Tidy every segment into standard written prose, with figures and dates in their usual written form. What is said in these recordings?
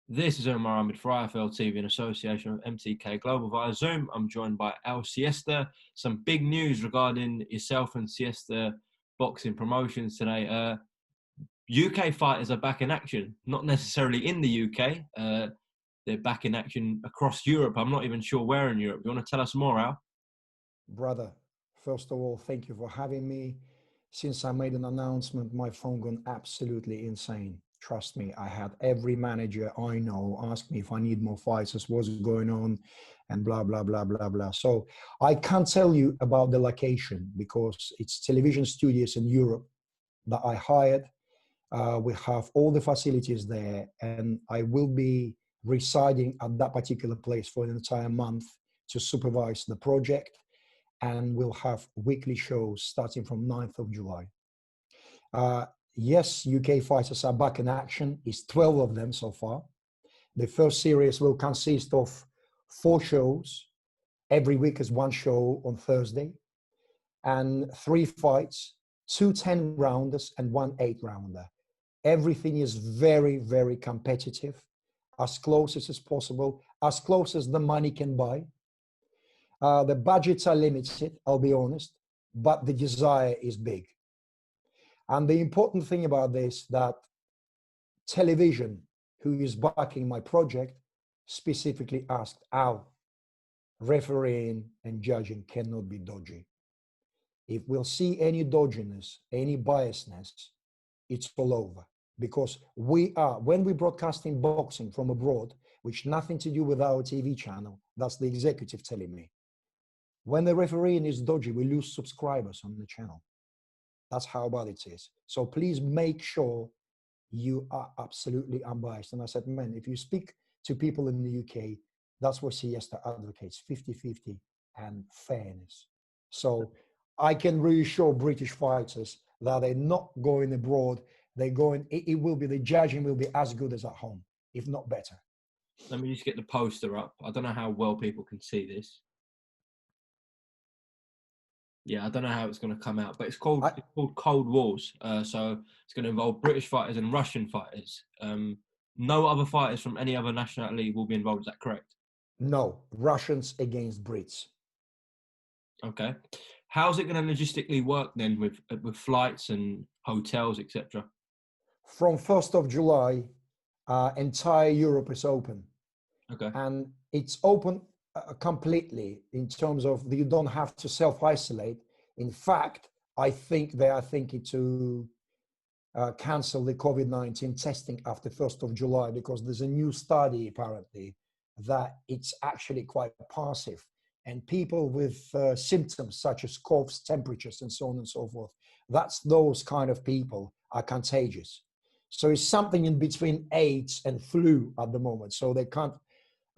This is AHMED for IFL TV in association with MTK Global via Zoom. I'm joined by Siesta. Some big news regarding yourself and Siesta boxing promotions today. UK fighters are back in action, not necessarily in the UK. They're back in action across Europe. I'm not even sure where in Europe. You want to tell us more, Al? Brother, first of all, thank you for having me. Since I made an announcement, my phone gone absolutely insane. Trust me, I had every manager I know ask me if I need more fighters, what's going on, and blah, blah, blah, blah, blah. So I can't tell you about the location because it's television studios in Europe that I hired. We have all the facilities there, and I will be residing at that particular place for an entire month to supervise the project, and we'll have weekly shows starting from 9th of July. Yes, UK fighters are back in action. It's 12 of them so far. The first series will consist of 4 shows. Every week is 1 show on Thursday, and 3 fights, 2 10-rounders and 1 8-rounder. Everything is very, very competitive, as close as possible, as close as the money can buy. The budgets are limited, I'll be honest, but the desire is big. And the important thing about this, that television, who is backing my project, specifically asked how refereeing and judging cannot be dodgy. If we'll see any dodginess, any biasness, it's all over. Because when we're broadcasting boxing from abroad, which nothing to do with our TV channel, that's the executive telling me. When the refereeing is dodgy, we lose subscribers on the channel. That's how bad it is. So please make sure you are absolutely unbiased. And I said, man, if you speak to people in the UK, that's what Siesta advocates, 50-50 and fairness. So I can reassure British fighters that they're not going abroad. They're going, the judging will be as good as at home, if not better. Let me just get the poster up. I don't know how well people can see this. Yeah, I don't know how it's going to come out, but it's called Cold Wars. So it's going to involve British fighters and Russian fighters. No other fighters from any other nationality will be involved. Is that correct? No, Russians against Brits. Okay. How's it going to logistically work then with flights and hotels, etc.? From 1st of July, entire Europe is open. Okay. And it's open completely in terms of you don't have to self-isolate. In fact, I think they are thinking to cancel the COVID-19 testing after 1st of July because there's a new study apparently that it's actually quite passive. And people with symptoms such as coughs, temperatures, and so on and so forth, those kind of people are contagious. So it's something in between AIDS and flu at the moment. So they can't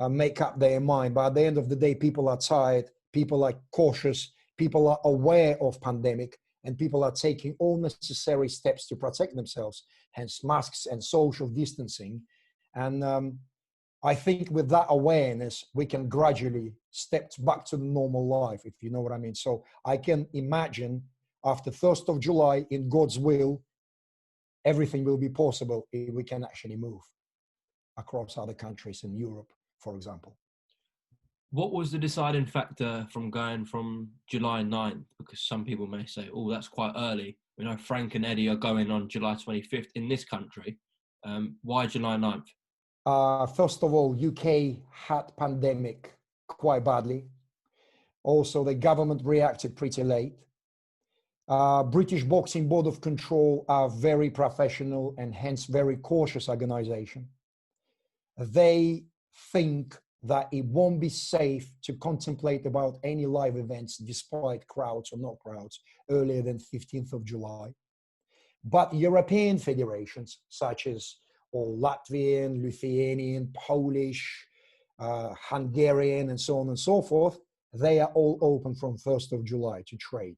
make up their mind. But at the end of the day, people are tired, people are cautious, people are aware of pandemic, and people are taking all necessary steps to protect themselves, hence masks and social distancing. And I think with that awareness, we can gradually step back to the normal life, if you know what I mean. So I can imagine after 1st of July, in God's will, everything will be possible if we can actually move across other countries in Europe, for example. What was the deciding factor from going from July 9th? Because some people may say, oh, that's quite early. You know, Frank and Eddie are going on July 25th in this country. Why July 9th? First of all, UK had pandemic quite badly. Also, the government reacted pretty late. British Boxing Board of Control are very professional and hence very cautious organization. They think that it won't be safe to contemplate about any live events despite crowds or no crowds earlier than 15th of July. But European federations such as all Latvian, Lithuanian, Polish, Hungarian, and so on and so forth, they are all open from 1st of July to trade.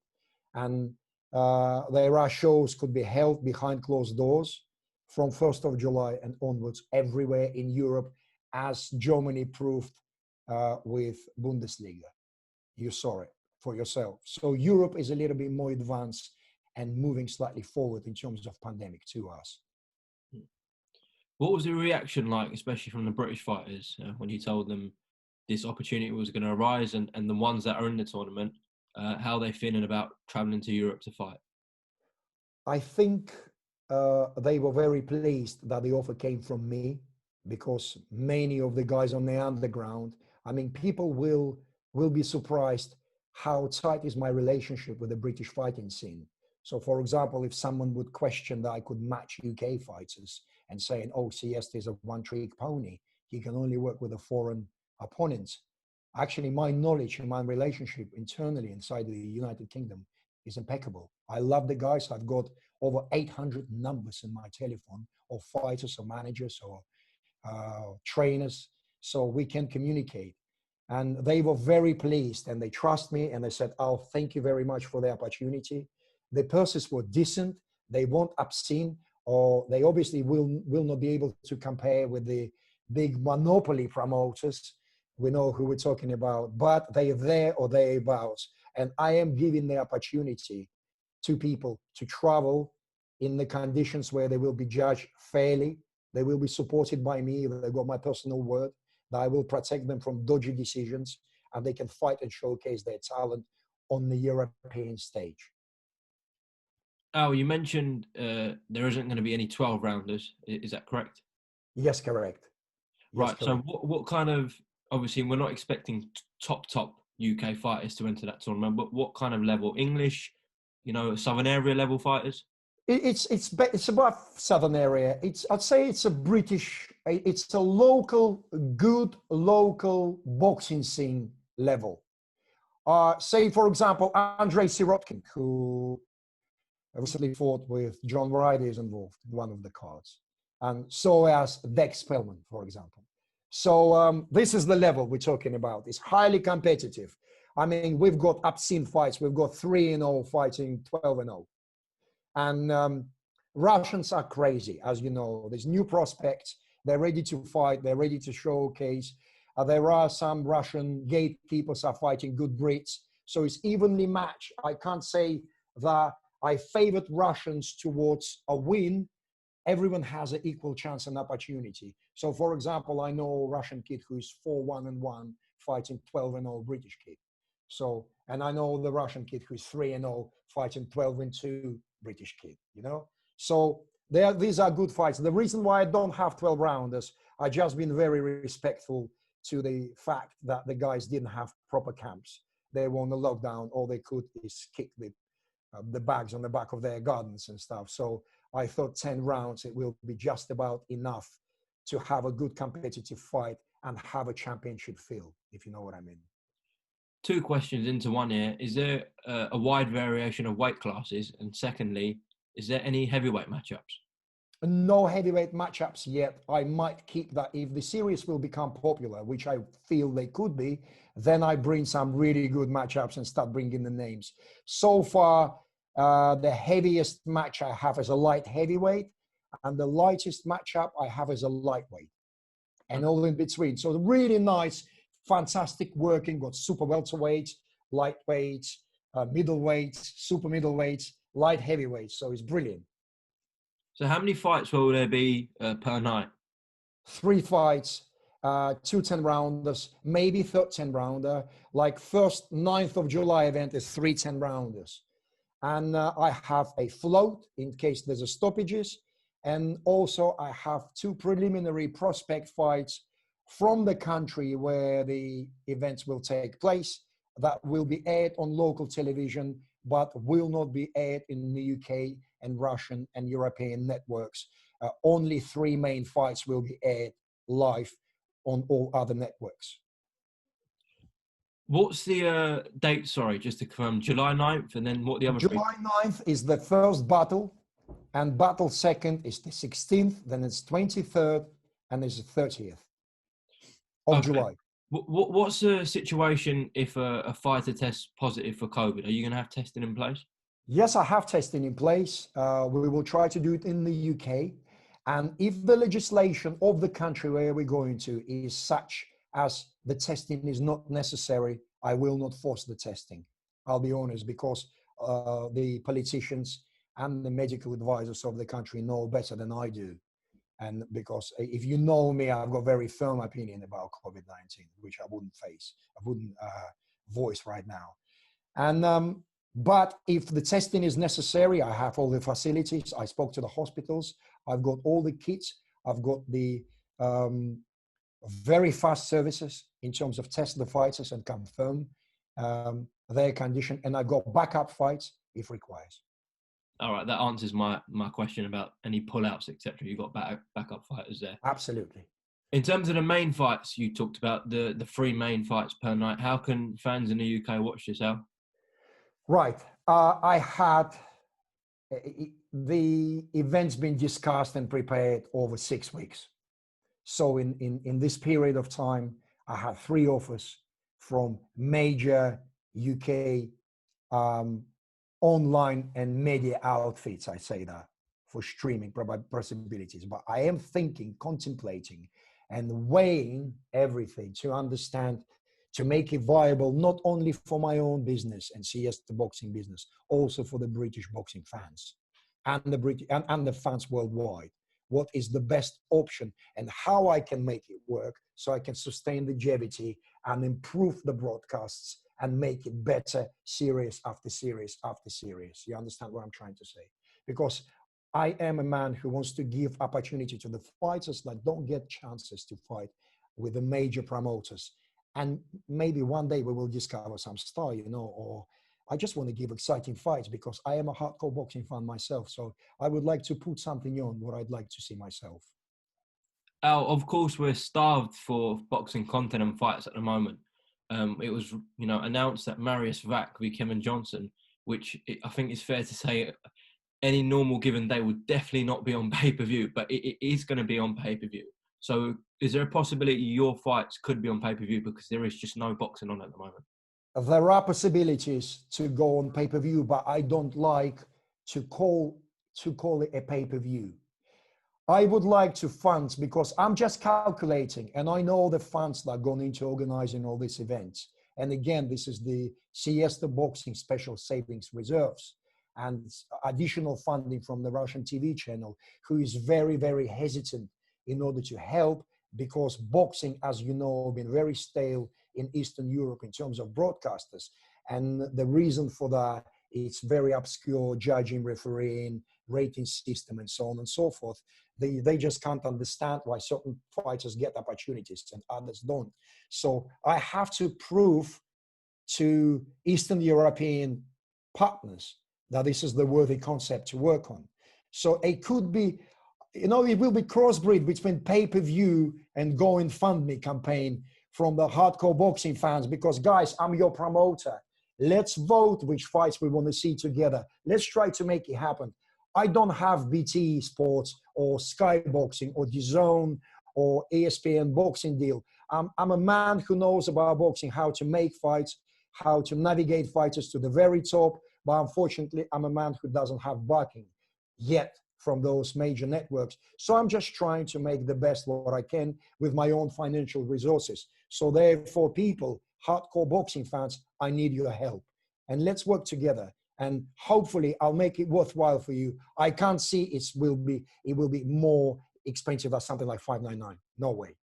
And there are shows could be held behind closed doors from 1st of July and onwards everywhere in Europe, as Germany proved with Bundesliga. You saw it for yourself. So Europe is a little bit more advanced and moving slightly forward in terms of pandemic to us. What was the reaction like, especially from the British fighters, when you told them this opportunity was going to arise, and the ones that are in the tournament, how are they feeling about traveling to Europe to fight? I think they were very pleased that the offer came from me, because many of the guys on the underground, I mean, people will be surprised how tight is my relationship with the British fighting scene. So, for example, if someone would question that I could match UK fighters and saying, "Oh, Siesta is a one-trick pony, he can only work with a foreign opponent," actually, my knowledge and my relationship internally inside the United Kingdom is impeccable. I love the guys. I've got over 800 numbers in my telephone of fighters or managers or trainers, so we can communicate. And they were very pleased, and they trust me, and they said, "Oh, thank you very much for the opportunity." The purses were decent. They weren't obscene, or they obviously will not be able to compare with the big monopoly promoters. We know who we're talking about, but they are there or thereabouts. And I am giving the opportunity to people to travel in the conditions where they will be judged fairly. They will be supported by me. They've got my personal word that I will protect them from dodgy decisions, and they can fight and showcase their talent on the European stage. Oh, you mentioned there isn't going to be any 12 rounders. Is that correct? Yes, correct. Yes, Right. So correct. what kind of, obviously we're not expecting top UK fighters to enter that tournament, but what kind of level? English, Southern area level fighters? It's about Southern area. I'd say it's a it's a local, good local boxing scene level. Say, for example, Andrei Sirotkin, who recently fought with John Ryder, is involved in one of the cards. And so as Dex Spellman, for example. So this is the level we're talking about. It's highly competitive. I mean, we've got obscene fights. We've got 3-0 fighting 12-0. And Russians are crazy, as you know. There's new prospects. They're ready to fight. They're ready to showcase. There are some Russian gatekeepers are fighting good Brits. So it's evenly matched. I can't say that I favored Russians towards a win. Everyone has an equal chance and opportunity. So, for example, I know a Russian kid who is 4-1-1 fighting 12-0 British kid. So, and I know the Russian kid who is 3-0 fighting 12-2 British kid. So these are good fights. The reason why I don't have 12 rounders, I just been very respectful to the fact that the guys didn't have proper camps. They were on the lockdown. All they could is kick the bags on the back of their gardens and stuff. So I thought 10 rounds, it will be just about enough to have a good competitive fight and have a championship feel, if you know what I mean. Two questions into one here. Is there a wide variation of weight classes? And secondly, is there any heavyweight matchups? No heavyweight matchups yet. I might keep that. If the series will become popular, which I feel they could be, then I bring some really good matchups and start bringing the names. So far, the heaviest match I have is a light heavyweight, and the lightest matchup I have is a lightweight, and all in between. So really nice, fantastic working. Got super welterweights, lightweights, middleweights, super middleweights, light heavyweights. So it's brilliant. So how many fights will there be per night? 3 fights, 2 10-rounders, maybe third 10-rounder. Like first 9th of July event is 3 10-rounders. And I have a float in case there's a stoppages. And also I have 2 preliminary prospect fights from the country where the events will take place that will be aired on local television, but will not be aired in the UK and Russian and European networks. Only 3 main fights will be aired live on all other networks. What's the date? Sorry, just to confirm, July 9th, and then what the other July 9th is the first battle, and battle second is the 16th, then it's 23rd, and it's the 30th of July. What's the situation if a fighter tests positive for COVID? Are you going to have testing in place? Yes, I have testing in place. We will try to do it in the UK. And if the legislation of the country where we're going to is such as the testing is not necessary, I will not force the testing. I'll be honest, because the politicians and the medical advisors of the country know better than I do. And because if you know me, I've got very firm opinion about COVID-19, which I wouldn't voice right now. And but if the testing is necessary, I have all the facilities. I spoke to the hospitals. I've got all the kits. I've got the very fast services in terms of test the fighters and confirm their condition. And I've got backup fights if requires. All right, that answers my question about any pullouts, etc. You've got backup fighters there. Absolutely. In terms of the main fights, you talked about the 3 main fights per night. How can fans in the UK watch this, Al? Right. I had the events been discussed and prepared over 6 weeks. So in this period of time, I had 3 offers from major UK online and media outfits, I say that, for streaming possibilities. But I am thinking, contemplating, and weighing everything to understand, to make it viable, not only for my own business and Siesta boxing business, also for the British boxing fans and the British and the fans worldwide. What is the best option and how I can make it work so I can sustain longevity and improve the broadcasts and make it better series after series after series. You understand what I'm trying to say? Because I am a man who wants to give opportunity to the fighters that don't get chances to fight with the major promoters. And maybe one day we will discover some star, or I just want to give exciting fights because I am a hardcore boxing fan myself. So I would like to put something on what I'd like to see myself. Al, of course, we're starved for boxing content and fights at the moment. It was, announced that Marius Vac v Kevin Johnson, which I think is fair to say any normal given day would definitely not be on pay-per-view, but it is going to be on pay-per-view. So is there a possibility your fights could be on pay-per-view because there is just no boxing on at the moment? There are possibilities to go on pay-per-view, but I don't like to call it a pay-per-view. I would like to fund, because I'm just calculating, and I know the funds that are going into organizing all these events. And again, this is the Siesta Boxing Special Savings Reserves and additional funding from the Russian TV channel, who is very, very hesitant in order to help, because boxing, as you know, been very stale in Eastern Europe in terms of broadcasters. And the reason for that, it's very obscure judging, refereeing, rating system, and so on and so forth. They just can't understand why certain fighters get opportunities and others don't. So I have to prove to Eastern European partners that this is the worthy concept to work on. So it could be, it will be crossbreed between pay-per-view and Go and Fund Me campaign from the hardcore boxing fans, because guys, I'm your promoter. Let's vote which fights we want to see together. Let's try to make it happen. I don't have BT Sports or Sky Boxing or DAZN or ESPN boxing deal. I'm a man who knows about boxing, how to make fights, how to navigate fighters to the very top. But unfortunately, I'm a man who doesn't have backing yet from those major networks. So I'm just trying to make the best what I can with my own financial resources. So therefore, people, hardcore boxing fans, I need your help. And let's work together. And hopefully I'll make it worthwhile for you. I can't see it will be more expensive than something like $599. No way.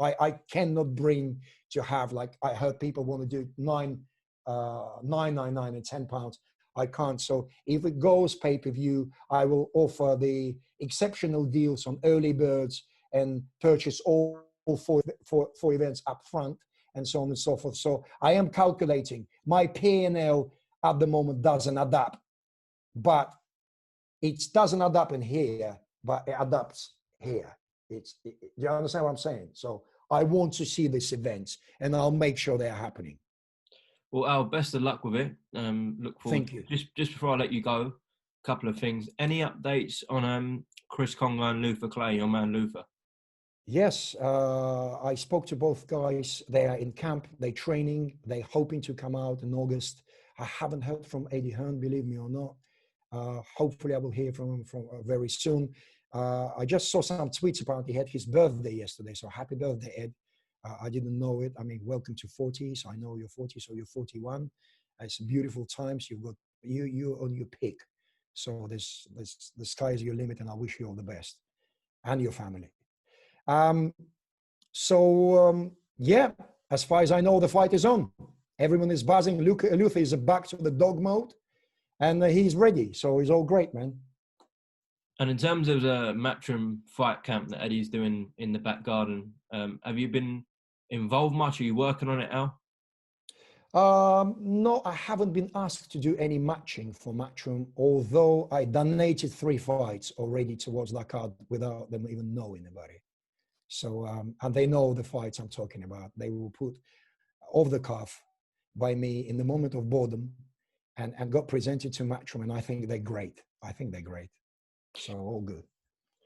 I cannot bring to have, like, I heard people want to do $9.99 and £10. I can't. So if it goes pay-per-view, I will offer the exceptional deals on early birds and purchase all four events up front and so on and so forth. So I am calculating. My P&L at the moment doesn't adapt, but it doesn't adapt in here, but it adapts here. Do you understand what I'm saying? So I want to see these events, and I'll make sure they're happening. Well, Al, best of luck with it. Look forward. Thank you. Just before I let you go, a couple of things. Any updates on Chris Congo and Luther Clay, your man Luther? Yes, I spoke to both guys. They are in camp. They're training. They're hoping to come out in August. I haven't heard from Eddie Hearn, believe me or not. Hopefully, I will hear from him very soon. I just saw some tweets about he had his birthday yesterday. So happy birthday, Ed. I didn't know it. I mean, welcome to 40. So I know you're 40, so you're 41. It's beautiful times. You've got you on your peak. So the sky is your limit, and I wish you all the best. and your family. Yeah, as far as I know, the fight is on. Everyone is buzzing. Luther is back to the dog mode, and he's ready. So it's all great, man. And in terms of the Matchroom fight camp that Eddie's doing in the back garden, have you been involved much? Are you working on it, Al? No, I haven't been asked to do any matching for Matchroom, although I donated 3 fights already towards that card without them even knowing about it. So, and they know the fights I'm talking about. They will put off the cuff by me in the moment of boredom and got presented to Matchroom, and I think they're great. I think they're great. So all good.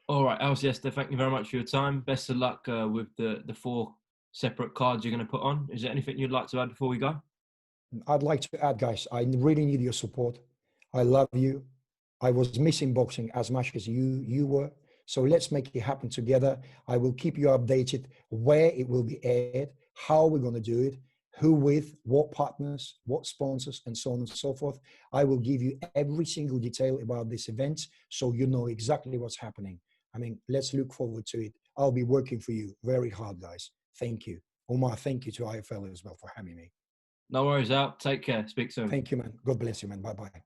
All right, Al Siesta, thank you very much for your time. Best of luck with the 4 separate cards you're going to put on. Is there anything you'd like to add before we go? I'd like to add, guys, I really need your support. I love you. I was missing boxing as much as you were. So let's make it happen together. I will keep you updated where it will be aired, how we're going to do it, who with, what partners, what sponsors, and so on and so forth. I will give you every single detail about this event so you know exactly what's happening. I mean, let's look forward to it. I'll be working for you very hard, guys. Thank you. Umar, thank you to IFL as well for having me. No worries, Al. Take care. Speak soon. Thank you, man. God bless you, man. Bye-bye.